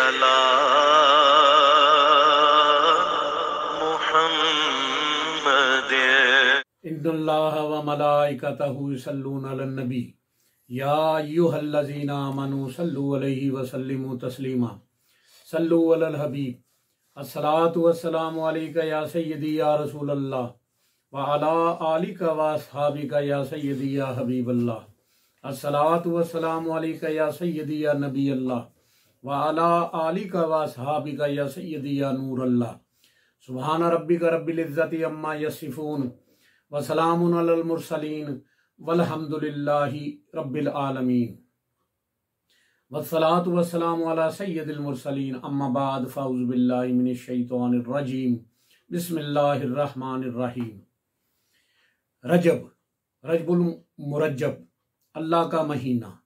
अला मुहम्मद। इन्नल्लाह व मलाइकतहु युसल्लूना अलन नबी या अय्युहल्लज़ीना आमनू सल्लु अलैहि व सल्लिमू तस्लीमा। सल्लु अलल हबीब। अस्सलातु वस्सलामु अलैका या सय्यदी या रसूलल्लाह व अला आलिका व अस्हाबिका या सय्यदी या हबीबल्लाह। अस्सलातु वस्सलामु अलैका या सय्यदी या नबी अल्लाह व अला आलिका व अस्हाबिका या सय्यदी या नूर अल्लाह। सुब्हान रब्बिका रब्बिल इज्जति अम्मा यसिफून व सलामुन अलल मुरसलीन वल्हम्दुलिल्लाहि रब्बिल आलमीन। वस्सलातु वस्सलामु अला सय्यदिल मुरसलीन अम्मा बाद फ़अऊज़ु बिल्लाहि मिनश शैतानिर रजीम। बिस्मिल्लाहिर रहमानिर रहीम। रजब, रजबुल मुरज्जब, अल्लाह का महीना।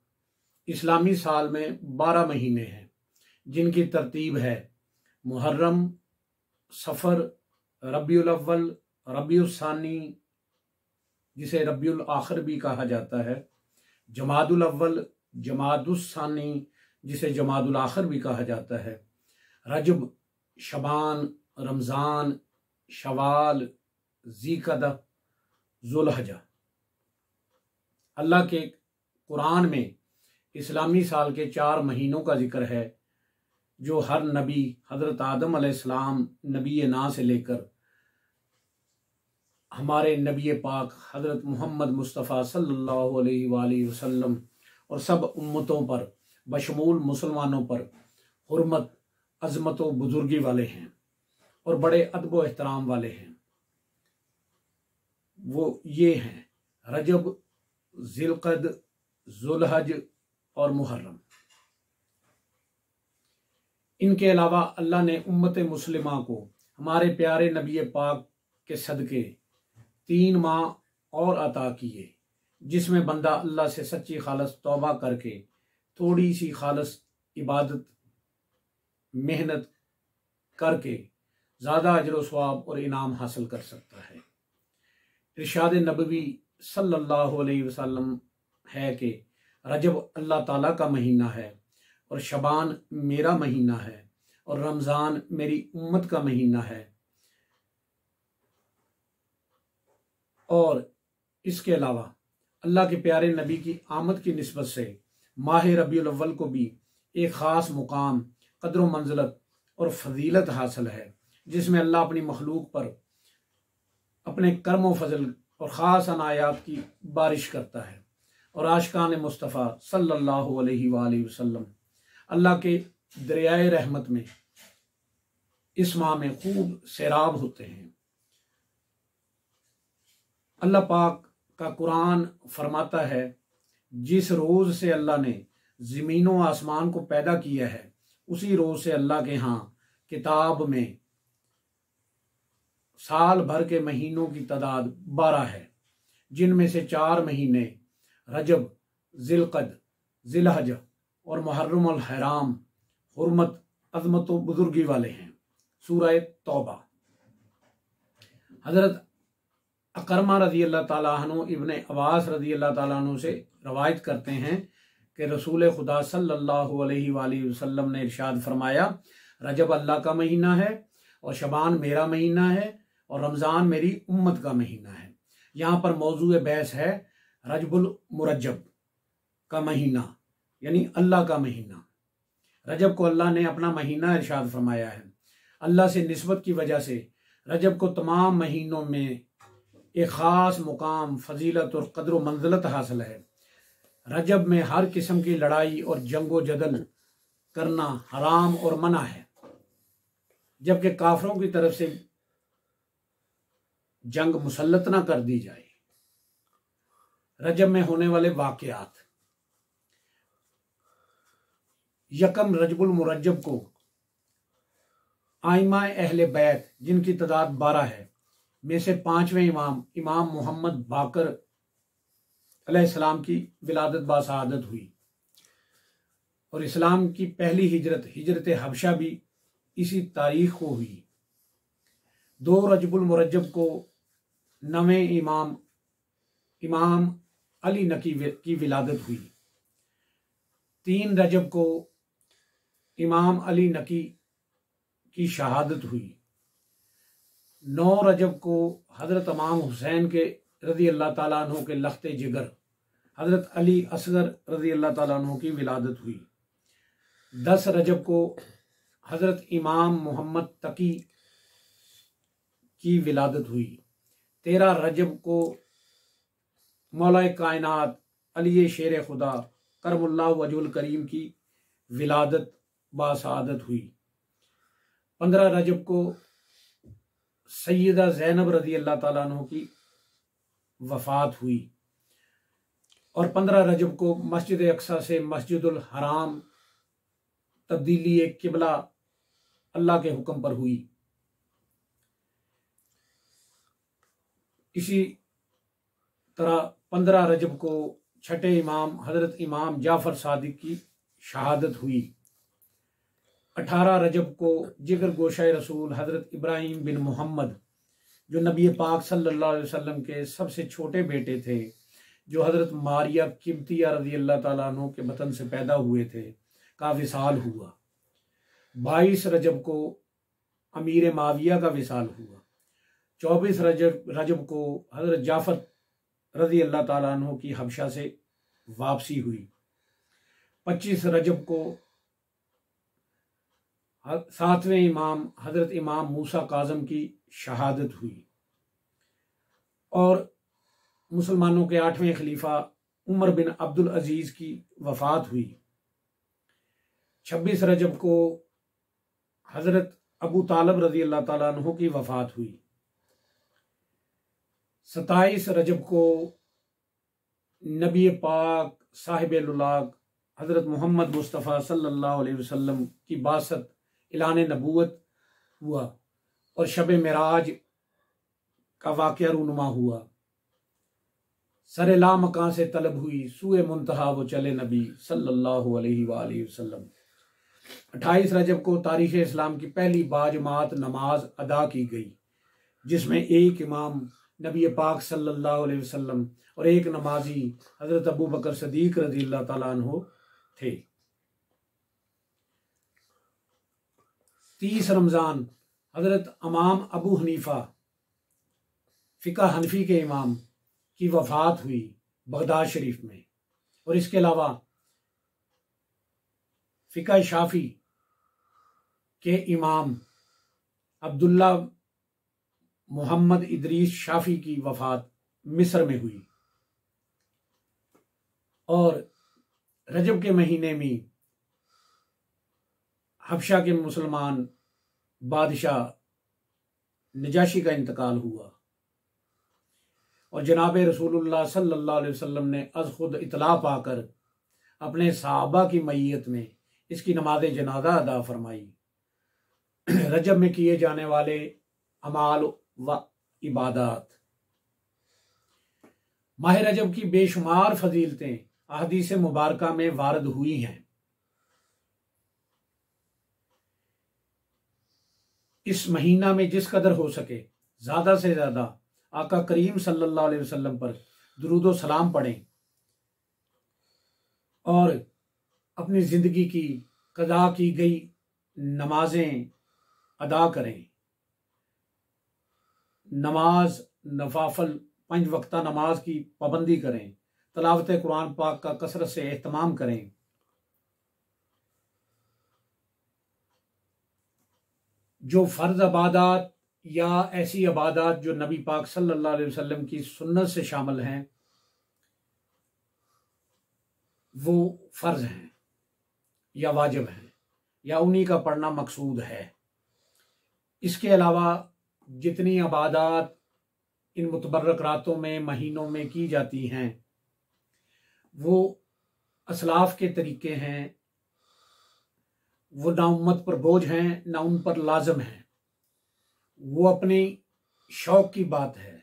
इस्लामी साल में 12 महीने हैं जिनकी तरतीब है मुहर्रम, सफ़र, रबीउल अव्वल, रबीउल सानी जिसे रबीउल आखिर भी कहा जाता है, जमादुल अव्वल, जमादुस सानी जिसे जमादुल आखिर भी कहा जाता है, रजब, शबान, रमज़ान, शवाल, ज़ीक़दा, ज़ुल्हज्जा। अल्लाह के कुरान में इस्लामी साल के 4 महीनों का जिक्र है जो हर नबी हज़रत आदम अलैहिस्सलाम नबी ना से लेकर हमारे नबी पाक हज़रत मोहम्मद मुस्तफ़ा सल्लल्लाहु अलैहि वसल्लम और सब उम्मतों पर बशमूल मुसलमानों पर हुर्मत, अज़मत व बुजुर्गी वाले हैं और बड़े अदब व एहतराम वाले हैं। वो ये हैं रजब, ज़िलक़द, ज़ुल्हज और मुहर्रम। इनके अलावा अल्लाह ने उम्मत मुस्लिमा को हमारे प्यारे नबी पाक के सदके 3 माह और अता किए जिसमें बंदा अल्लाह से सच्ची खालस तौबा करके थोड़ी सी खालस इबादत मेहनत करके ज़्यादा अजर व सवाब और इनाम हासिल कर सकता है। इरशाद नबवी सल्लल्लाहु अलैहि वसल्लम है कि रजब अल्लाह ताला का महीना है और शबान मेरा महीना है और रमज़ान मेरी उम्मत का महीना है। और इसके अलावा अल्लाह के प्यारे नबी की आमद की निस्बत से माह रबीउल अव्वल को भी एक ख़ास मुकाम, क़द्र व मंज़िलत और फजीलत हासिल है जिसमें अल्लाह अपनी मखलूक पर अपने कर्म व फजल और ख़ास अनायात की बारिश करता है और आशिकान मुस्तफ़ा सल्लल्लाहु अलैहि वसल्लम अल्लाह के दरियाए रहमत में इस माह में खूब सैराब होते हैं। अल्लाह पाक का कुरान फरमाता है जिस रोज़ से अल्लाह ने ज़मीनों आसमान को पैदा किया है उसी रोज़ से अल्लाह के यहाँ किताब में साल भर के महीनों की तादाद 12 है जिनमें से 4 महीने रजब, ज़िलक़द, ज़िलहज और मुहर्रम अल हराम हुर्मत, अज़मत व बुजुर्गी वाले हैं। सूरह तौबा। हज़रत अकरमा रज़ी अल्लाह ताला अन्हु इब्ने अब्बास रज़ी अल्लाह ताला अन्हु से रवायत करते हैं कि रसूल खुदा सल्लल्लाहु अलैहि वसल्लम ने इरशाद फरमाया, रजब अल्लाह का महीना है और शबान मेरा महीना है और रमज़ान मेरी उम्मत का महीना है। यहाँ पर मौजूए बहस है रजबुल मुरज्जब का महीना यानी अल्लाह का महीना। रजब को अल्लाह ने अपना महीना इरशाद फरमाया है। अल्लाह से निस्बत की वजह से रजब को तमाम महीनों में एक ख़ास मुकाम, फजीलत और क़द्र व मंज़िलत हासिल है। रजब में हर किस्म की लड़ाई और जंगो जदल करना हराम और मना है जबकि काफिरों की तरफ से जंग मुसल्लत ना कर दी जाए। रजब में होने वाले वाक़यात। यकम रजबुल मुरज्जब को आइमा अहले बैत जिनकी तादाद 12 है में से 5वें इमाम मोहम्मद बाकर अलैहिस्सलाम की विलादत बासआदत हुई और इस्लाम की पहली हिजरत हबशा भी इसी तारीख को हुई। 2 रजबुल मुरज्जब को 9वें इमाम अली नकी की विलादत हुई। 3 रजब को इमाम अली नकी की शहादत हुई। 9 रजब को हज़रत इमाम हुसैन के रज़ी अल्लाह ताला अन्हु के लख्ते जिगर हज़रत अली असगर रज़ी अल्लाह ताला अन्हु की विलादत हुई। 10 रजब को हज़रत इमाम मोहम्मद तकी की विलादत हुई। 13 रजब को मौला कायनात अली शेर खुदा करमुल्लाहु वजहुल करीम की विलादत बासआदत हुई। 15 रजब को सैयदा ज़ैनब रज़ी अल्लाह ताला अन्हा की वफ़ात हुई। और 15 रजब को मस्जिद अक्सा से मस्जिदुल हराम तब्दीली एक किबला अल्लाह के हुक्म पर हुई। इसी तरह 15 रजब को छठे इमाम हज़रत इमाम जाफ़र सादिक की शहादत हुई। 18 रजब को जिगर गोशा रसूल हज़रत इब्राहिम बिन मोहम्मद जो नबी पाक सल्लल्लाहु अलैहि वसल्लम के सबसे छोटे बेटे थे, जो हज़रत मारिया किब्तिया रज़ी अल्लाह ताला अन्हु के बतन से पैदा हुए थे, का विसाल हुआ। 22 रजब को अमीर माविया का विसाल हुआ। 24 रजब को हज़रत जाफ़र रज़ी अल्लाह ताला अन्हु की हबशा से वापसी हुई। 25 रजब को 7वें इमाम हज़रत इमाम मूसा काज़म की शहादत हुई। और मुसलमानों के 8वें खलीफा उमर बिन अब्दुल अजीज़ की वफ़ात हुई। 26 रजब को हज़रत अबू तालिब रज़ी अल्लाह ताला अन्हु की वफ़ात हुई। 27 रजब को नबी पाक साहिब लुलाक हज़रत मोहम्मद मुस्तफ़ा सल्लल्लाहु अलैहि वसल्लम की बासत इलान नबूवत हुआ और शब मेराज का वाक़या रूनुमा हुआ। सरे ला मकां से तलब हुई, सूए मुंतहा वो चले नबी सल्लल्लाहु अलैहि वसल्लम। 28 रजब को तारीख़ इस्लाम की पहली बाजमात नमाज अदा की गई, जिसमें एक इमाम नबी पाक सल्लल्लाहु अलैहि वसल्लम और एक नमाजी हज़रत अबू बकर सदीक रज़ी अल्लाह ताला अन्हु थे। 30 रमज़ान हज़रत इमाम अबू हनीफा फ़िक़ह हनफी के इमाम की वफ़ात हुई बगदाद शरीफ में। और इसके अलावा फ़िक़ह शाफ़ी के इमाम अब्दुल्ला मोहम्मद इदरीस शाफ़ी की वफ़ात मिस्र में हुई। और रजब के महीने में हबशा के मुसलमान बादशाह नजाशी का इंतकाल हुआ और जनाब रसूलुल्लाह सल्लल्लाहु अलैहि वसल्लम ने अज़ खुद इतला पाकर अपने सहाबा की मैयत में इसकी नमाज जनाजा अदा फरमाई। रजब में किए जाने वाले अमाल व इबादत। माह रजब की बेशुमार फजीलतें अहदीस मुबारका में वारद हुई हैं। इस महीना में जिस कदर हो सके ज़्यादा से ज़्यादा आका करीम सल्लल्लाहु अलैहि वसल्लम पर दुरूद सलाम पढ़ें और अपनी ज़िंदगी की कज़ा की गई नमाजें अदा करें। नमाज नफाफल 5 वक्ता नमाज की पाबंदी करें। तलावत कुरान पाक का कसरत से एहतमाम करें। जो फ़र्ज इबादत या ऐसी इबादत जो नबी पाक सल्लल्लाहु अलैहि वसल्लम की सुन्नत से शामिल हैं, वो फ़र्ज हैं या वाजिब हैं या उन्हीं का पढ़ना मकसूद है। इसके अलावा जितनी इबादत इन मुतबर्रक रातों में महीनों में की जाती हैं, वो असलाफ के तरीके हैं, वो ना उम्मत पर बोझ हैं ना उन पर लाजम हैं। वो अपनी शौक की बात है,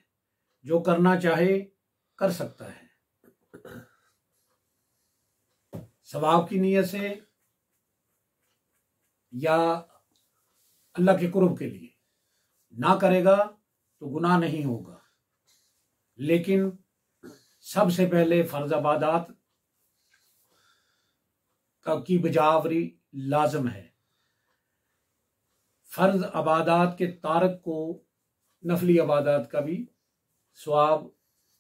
जो करना चाहे कर सकता है, सवाब की नीयत से या अल्लाह के कुर्ब के लिए। ना करेगा तो गुनाह नहीं होगा, लेकिन सबसे पहले फ़र्ज़ इबादत की बजावरी लाजम है। फ़र्ज अबादात के तारक को नफली अबादात का भी सवाब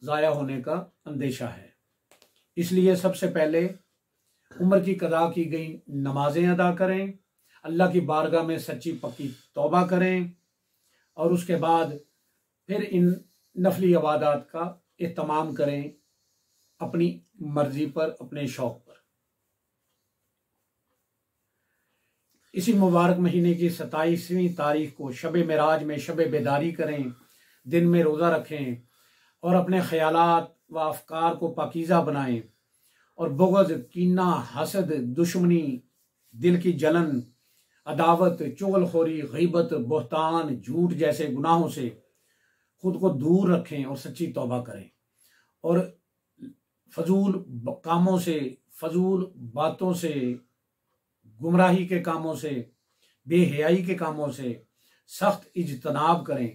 ज़ाया होने का अंदेशा है। इसलिए सबसे पहले उम्र की कदा की गई नमाजें अदा करें, अल्लाह की बारगाह में सच्ची पक्की तौबा करें और उसके बाद फिर इन नफली इबादत का एहतमाम करें अपनी मर्जी पर, अपने शौक पर। इसी मुबारक महीने की 27वीं तारीख को शब मेराज में शब बेदारी करें, दिन में रोज़ा रखें और अपने ख्यालात व अफकार को पाकीज़ा बनाएं और बुग़्ज़, कीना, हसद, दुश्मनी, दिल की जलन, अदावत, चुगलखोरी, गीबत, बोहतान, झूठ जैसे गुनाहों से खुद को दूर रखें और सच्ची तौबा करें और फजूल कामों से, फजूल बातों से, गुमराही के कामों से, बेहयाई के कामों से सख्त इज्तनाब करें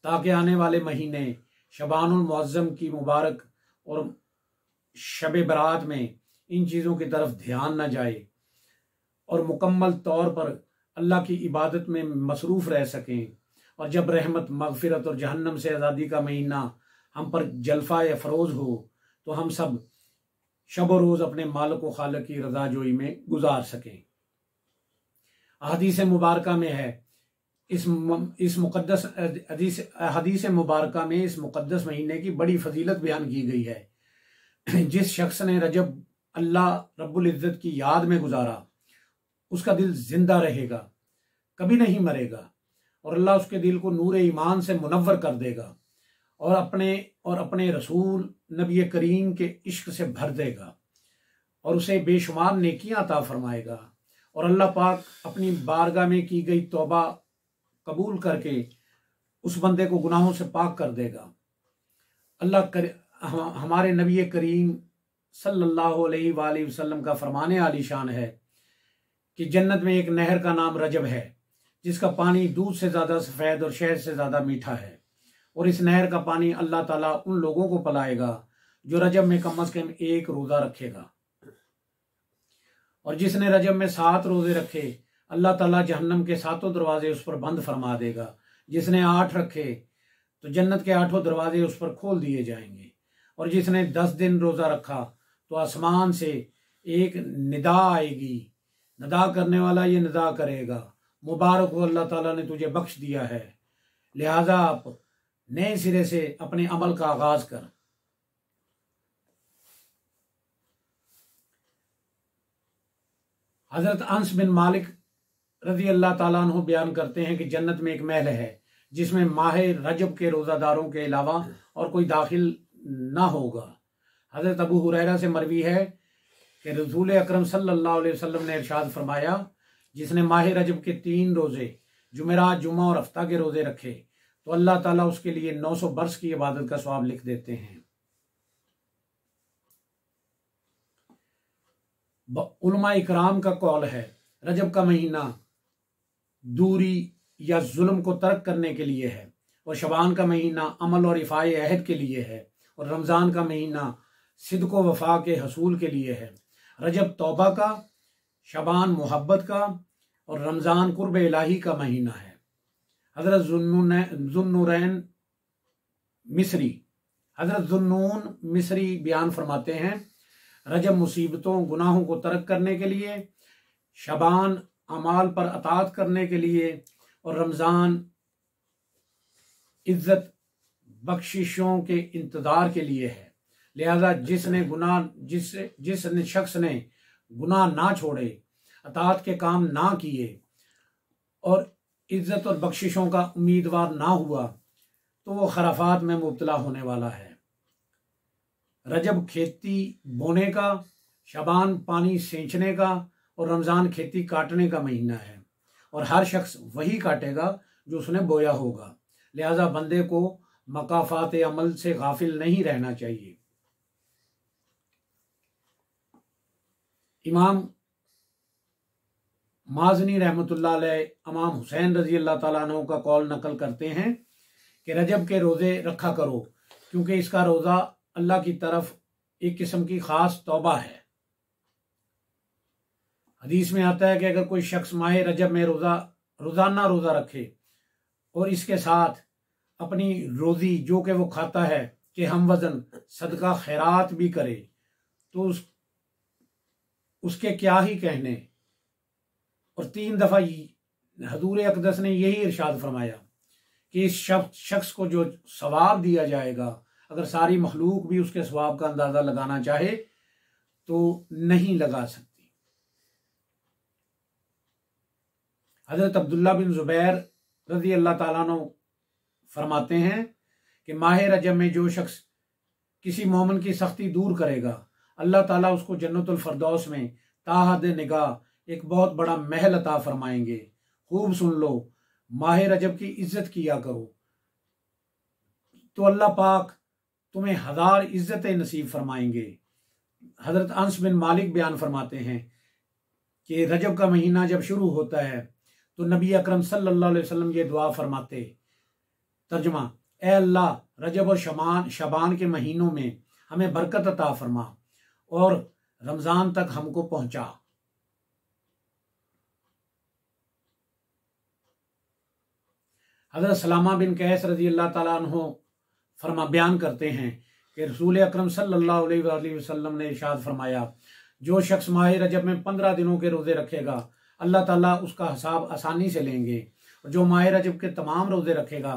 ताकि आने वाले महीने शबानुल मुअज़्ज़म की मुबारक और शब बरात में इन चीज़ों की तरफ ध्यान न जाए और मुकम्मल तौर पर अल्लाह की इबादत में मसरूफ़ रह सकें। और जब रहमत, मग़फ़िरत और जहन्नम से आज़ादी का महीना हम पर जलफ़ा या फरोज़ हो तो हम सब शब व रोज़ अपने मालिक व खालिक की रज़ा जोई में गुजार सकें। हदीस मुबारका में है इस मुक़द्दस हदीस मुबारका में इस मुक़द्दस महीने की बड़ी फजीलत बयान की गई है। जिस शख्स ने रजब अल्लाह रब्बुल इज़्ज़त की याद में गुजारा उसका दिल जिंदा रहेगा, कभी नहीं मरेगा और अल्लाह उसके दिल को नूर ईमान से मुनव्वर कर देगा और अपने रसूल नबी करीम के इश्क से भर देगा और उसे बेशुमार नेकियां अता फरमाएगा और अल्लाह पाक अपनी बारगाह में की गई तौबा कबूल करके उस बंदे को गुनाहों से पाक कर देगा। हमारे नबी करीम सल्लल्लाहु अलैहि वसल्लम का फरमाने आलीशान है कि जन्नत में एक नहर का नाम रजब है जिसका पानी दूध से ज़्यादा सफ़ेद और शहद से ज़्यादा मीठा है और इस नहर का पानी अल्लाह ताला उन लोगों को पिलाएगा जो रजब में कम अज़ कम एक रोज़ा रखेगा और जिसने रजब में 7 रोज़े रखे अल्लाह ताला जहन्नम के 7 दरवाजे उस पर बंद फरमा देगा। जिसने 8 रखे तो जन्नत के 8 दरवाजे उस पर खोल दिए जाएंगे और जिसने 10 दिन रोज़ा रखा तो आसमान से एक निदा आएगी, निदा करने वाला ये निदा करेगा, मुबारक हो अल्लाह ताला ने तुझे बख्श दिया है, लिहाजा आप नए सिरे से अपने अमल का आगाज कर। हजरत अंस बिन मालिक रजी अल्लाह ताला अन्हु बयान करते हैं कि जन्नत में एक महल है जिसमें माह रजब के रोज़ादारों के अलावा और कोई दाखिल ना होगा। हजरत अबू हुरैरा से मरवी है कि रसूल अकरम सल्लल्लाहु अलैहि वसल्लम ने इरशाद फरमाया, जिसने माह रजब के 3 रोज़े जुमेरात, जुम्मा और हफ्ता के रोज़े रखे तो अल्लाह ताला उसके लिए 900 बरस की इबादत का सवाब लिख देते हैं। उलमा इकराम का कौल है रजब का महीना दूरी या जुल्म को तर्क करने के लिए है और शबान का महीना अमल और इफ़ाए अहद के लिए है और रमज़ान का महीना सिद्क़ व वफ़ा के हसूल के लिए है। रजब तौबा का, शबान मोहब्बत का और रमज़ान कुर्ब इलाही का महीना है। हज़रत ज़ुन्नूरैन मिस्री बयान फरमाते हैं, रजब मुसीबतों गुनाहों को तर्क करने के लिए, शबान अमाल पर अतात करने के लिए और रमज़ान इज्जत बख्शिशों के इंतज़ार के लिए है। लिहाजा जिस शख्स ने गुनाह ना छोड़े, अतात के काम ना किए और इज्जत और बख्शिशों का उम्मीदवार ना हुआ तो वो खराफात में मुब्तला होने वाला है। रजब खेती बोने का, शबान पानी सींचने का और रमज़ान खेती काटने का महीना है और हर शख्स वही काटेगा जो उसने बोया होगा। लिहाजा बंदे को मकाफात अमल से गाफिल नहीं रहना चाहिए। इमाम माज़नी रहमतुल्लाह अलैह इमाम हुसैन रजी अल्लाह ताला अन्हु का कौल नकल करते हैं कि रजब के रोज़े रखा करो क्योंकि इसका रोज़ा अल्लाह की तरफ एक किस्म की ख़ास तौबा है। हदीस में आता है कि अगर कोई शख्स माह रजब में रोज़ाना रोज़ा रखे और इसके साथ अपनी रोज़ी जो कि वो खाता है कि हम वज़न सदका खैरात भी करे, तो उसके क्या ही कहने। और 3 दफ़ा हजूर अक़दस ने यही इरशाद फरमाया कि इस शख्स को जो सवाब दिया जाएगा, अगर सारी मखलूक भी उसके सवाब का अंदाज़ा लगाना चाहे तो नहीं लगा सकती। हज़रत अब्दुल्ला बिन ज़ुबैर रज़ी अल्लाह ताला अन्हु फरमाते हैं कि माह रजब में जो शख्स किसी मोमिन की सख्ती दूर करेगा, अल्लाह ताला उसको जन्नतुल फरदौस में ताहद निगाह एक बहुत बड़ा महल अता फरमाएंगे। खूब सुन लो, माह रजब की इज्जत किया करो तो अल्लाह पाक तुम्हें 1000 इज्जतें नसीब फरमाएंगे। हजरत अंस बिन मालिक बयान फरमाते हैं कि रजब का महीना जब शुरू होता है तो नबी अकरम सल्लल्लाहु अलैहि वसल्लम ये दुआ फरमाते, तर्जुमा, ए अल्लाह रजब और शबान के महीनों में हमें बरकत अता फरमा और रमज़ान तक हमको पहुंचा। हज़रत सलामा बिन कैस रज़ी अल्लाह ताला अन्हु बयान करते हैं कि रसूल अकरम सल्लल्लाहु अलैहि वसल्लम ने इरशाद फरमाया, जो शख्स माह रजब में 15 दिनों के रोज़े रखेगा अल्लाह ताला उसका हिसाब आसानी से लेंगे, और जो माह रजब के तमाम रोज़े रखेगा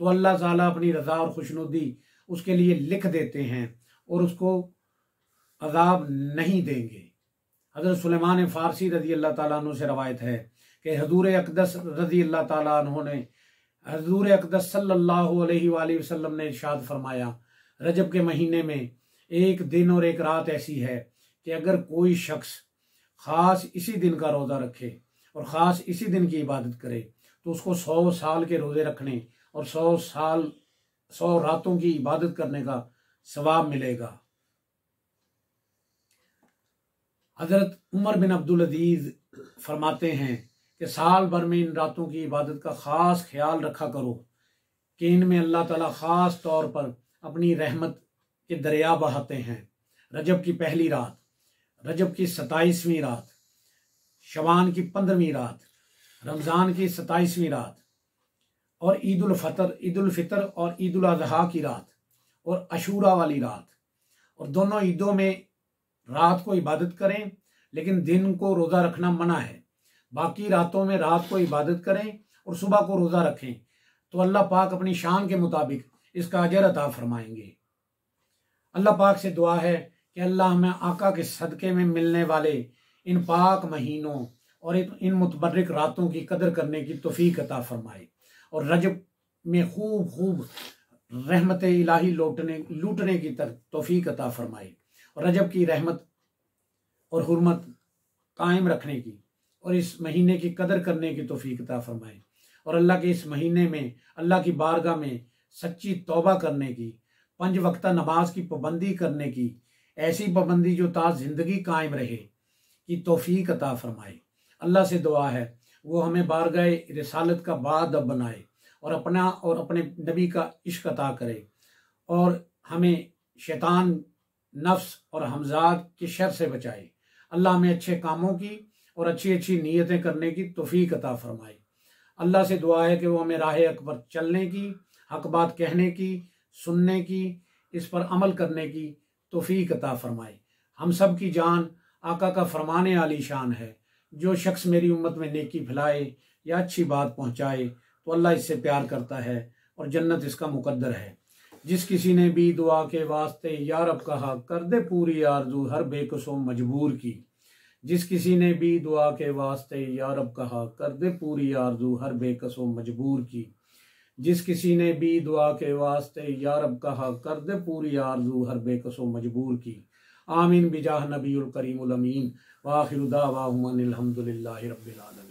तो अल्लाह ताला अपनी रज़ा और खुशनुदी उसके लिए लिख देते हैं और उसको अज़ाब नहीं देंगे। हज़रत सुलेमान फ़ारसी रज़ी अल्लाह ताला अन्हु से रवायत है कि हजूर अक़दस रज़ी अल्लाह ताला अन्हु ने हजूर अक़दस सल्लल्लाहु अलैहि वसल्लम ने इरशाद फरमाया, रजब के महीने में एक दिन और एक रात ऐसी है कि अगर कोई शख्स ख़ास इसी दिन का रोज़ा रखे और ख़ास इसी दिन की इबादत करे तो उसको 100 साल के रोज़े रखने और 100 रातों की इबादत करने का सवाब मिलेगा। हज़रत उमर बिन अब्दुल अजीज़ फरमाते हैं कि साल भर में इन रातों की इबादत का ख़ास ख्याल रखा करो कि इनमें अल्लाह ताला ख़ास तौर पर अपनी रहमत के दरिया बहाते हैं। रजब की पहली रात, रजब की 27वीं रात, शबान की 15वीं रात, रमज़ान की 27वीं रात और ईद उल फितर और ईद उल अज़हा की रात और अशूरा वाली रात। और दोनों ईदों में रात को इबादत करें, लेकिन दिन को रोज़ा रखना मना है। बाकी रातों में रात को इबादत करें और सुबह को रोज़ा रखें तो अल्लाह पाक अपनी शान के मुताबिक इसका अजर अता फरमाएंगे। अल्लाह पाक से दुआ है कि अल्लाह हमें आका के सदक़े में मिलने वाले इन पाक महीनों और इन मुतबर्रिक रातों की कदर करने की तौफीक अता फरमाए और रजब में खूब रहमत इलाही लूटने की तौफीक अता फरमाए और रजब की रहमत और हुर्मत कायम रखने की और इस महीने की कदर करने की तौफीक अता फरमाए और अल्लाह के इस महीने में अल्लाह की बारगाह में सच्ची तौबा करने की, 5 वक्ता नमाज की पाबंदी करने की, ऐसी पाबंदी जो ता जिंदगी कायम रहे की तौफीक अता फरमाए। अल्लाह से दुआ है वो हमें बारगाह रिसालत का बाअदब बनाए और अपना और अपने नबी का इश्क अता करे और हमें शैतान, नफ्स और हमजाद की शर से बचाए। अल्लाह हमें अच्छे कामों की और अच्छी नीयतें करने की तौफीक अता फरमाए। अल्लाह से दुआ है कि वो हमें राह हक पर चलने की, हक बात कहने की, सुनने की, इस पर अमल करने की तौफीक अता फरमाए। हम सब की जान आका का फरमाने आली शान है, जो शख्स मेरी उम्मत में नेकी फैलाए या अच्छी बात पहुँचाए तो अल्लाह इससे प्यार करता है और जन्नत इसका मुकद्दर है। जिस किसी ने भी दुआ के वास्ते या रब कहा, कर दे पूरी आरज़ू हर बेकसों मजबूर की। जिस किसी ने भी दुआ के वास्ते या रब कहा, कर दे पूरी आरज़ू हर बेकसों मजबूर की। जिस किसी ने भी दुआ के वास्ते या रब कहा, कर दे पूरी आरज़ू हर बेकसों मजबूर की। आमीन बिजाह नबीउल करीमुल अमीन। व आखिरु दावाहुम अनिल हम्दुलिल्लाहि रब्बिल आलमीन।